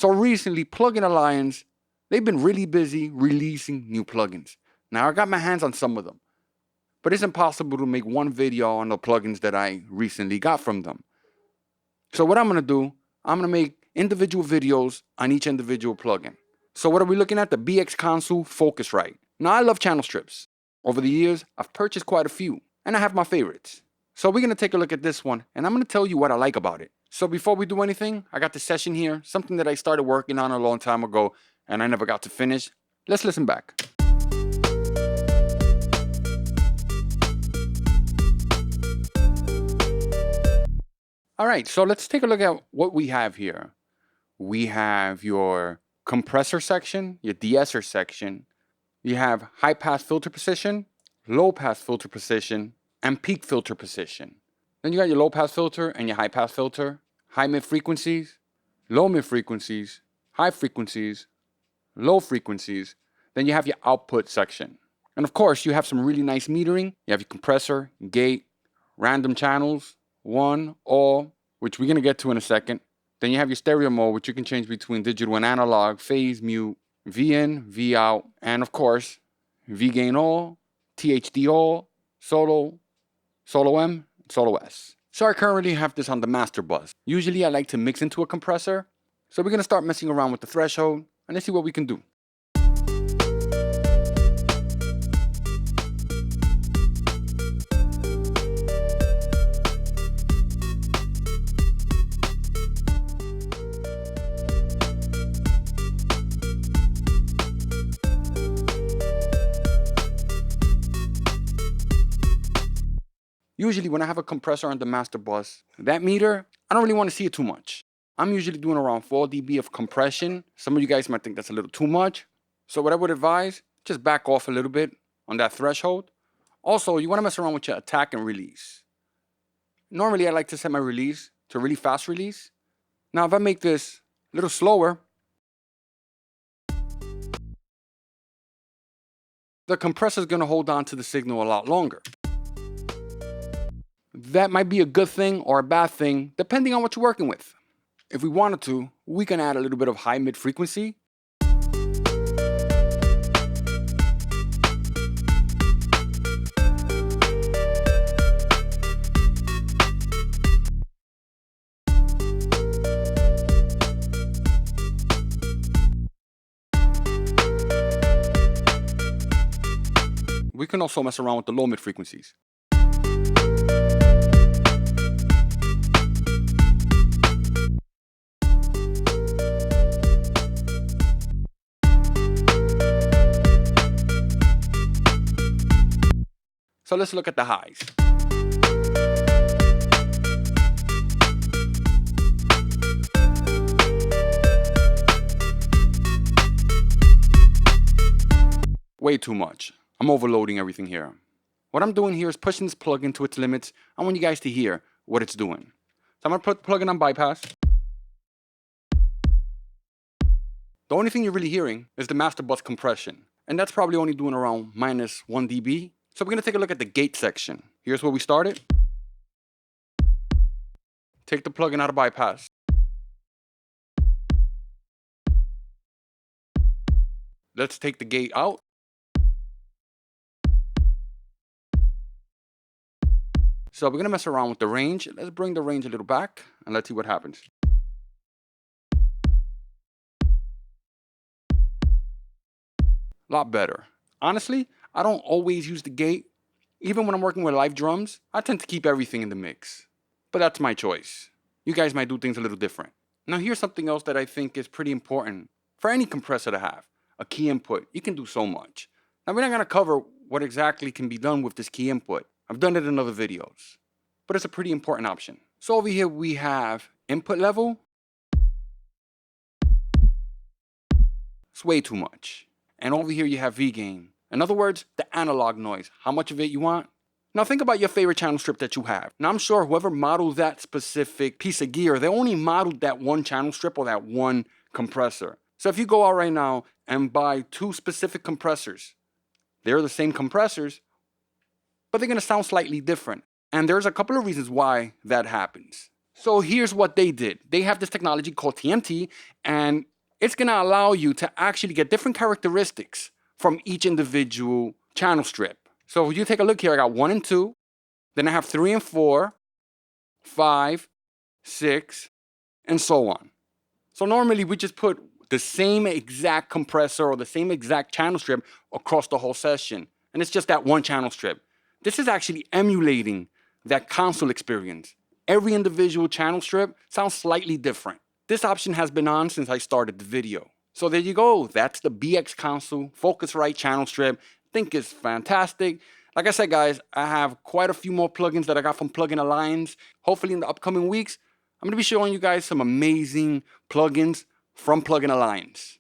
So recently, Plugin Alliance, they've been really busy releasing new plugins. Now I got my hands on some of them, but it's impossible to make one video on the plugins that I recently got from them. So what I'm gonna do, I'm gonna make individual videos on each individual plugin. So what are we looking at? The BX Console Focusrite. Now I love channel strips. Over the years, I've purchased quite a few, and I have my favorites. So we're gonna take a look at this one, and I'm gonna tell you what I like about it. So before we do anything, I got this session here, something that I started working on a long time ago, and I never got to finish. Let's listen back. All right, so let's take a look at what we have here. We have your compressor section, your de-esser section. You have high pass filter position, low pass filter position, and peak filter position. Then you got your low pass filter and your high pass filter, high mid frequencies, low mid frequencies, high frequencies, low frequencies. Then you have your output section. And of course, you have some really nice metering. You have your compressor, gate, random channels, one, all, which we're gonna get to in a second. Then you have your stereo mode, which you can change between digital and analog, phase, mute, V in, V out, and of course, V gain all, THD all, solo, solo M, solo S. So I currently have this on the master bus. Usually I like to mix into a compressor. So we're gonna start messing around with the threshold and let's see what we can do. Usually when I have a compressor on the master bus, that meter, I don't really want to see it too much. I'm usually doing around 4 dB of compression. Some of you guys might think that's a little too much. So what I would advise, just back off a little bit on that threshold. Also, you want to mess around with your attack and release. Normally I like to set my release to a really fast release. Now if I make this a little slower, the compressor is going to hold on to the signal a lot longer. That might be a good thing or a bad thing, depending on what you're working with. If we wanted to, we can add a little bit of high mid frequency. We can also mess around with the low mid frequencies. So let's look at the highs. Way too much. I'm overloading everything here. What I'm doing here is pushing this plugin to its limits. I want you guys to hear what it's doing. So I'm gonna put the plugin on bypass. The only thing you're really hearing is the master bus compression. And that's probably only doing around minus 1 dB. So we're gonna take a look at the gate section. Here's where we started. Take the plugin out of bypass. Let's take the gate out. So we're gonna mess around with the range. Let's bring the range a little back and let's see what happens. A lot better. Honestly, I don't always use the gate. Even when I'm working with live drums, I tend to keep everything in the mix. But that's my choice. You guys might do things a little different. Now here's something else that I think is pretty important for any compressor to have. A key input. You can do so much. Now we're not gonna cover what exactly can be done with this key input. I've done it in other videos. But it's a pretty important option. So over here we have input level. It's way too much. And over here you have V gain. In other words, the analog noise. How much of it you want? Now think about your favorite channel strip that you have. Now I'm sure whoever modeled that specific piece of gear, they only modeled that one channel strip or that one compressor. So if you go out right now and buy 2 specific compressors, they're the same compressors, but they're gonna sound slightly different. And there's a couple of reasons why that happens. So here's what they did. They have this technology called TMT, and it's gonna allow you to actually get different characteristics from each individual channel strip. So you take a look here, I got 1 and 2, then I have 3 and 4, 5, 6, and so on. So normally we just put the same exact compressor or the same exact channel strip across the whole session, and it's just that one channel strip. This is actually emulating that console experience. Every individual channel strip sounds slightly different. This option has been on since I started the video. So there you go, that's the BX console Focusrite channel strip. I think it's fantastic. Like I said, guys, I have quite a few more plugins that I got from Plugin Alliance. Hopefully in the upcoming weeks, I'm gonna be showing you guys some amazing plugins from Plugin Alliance.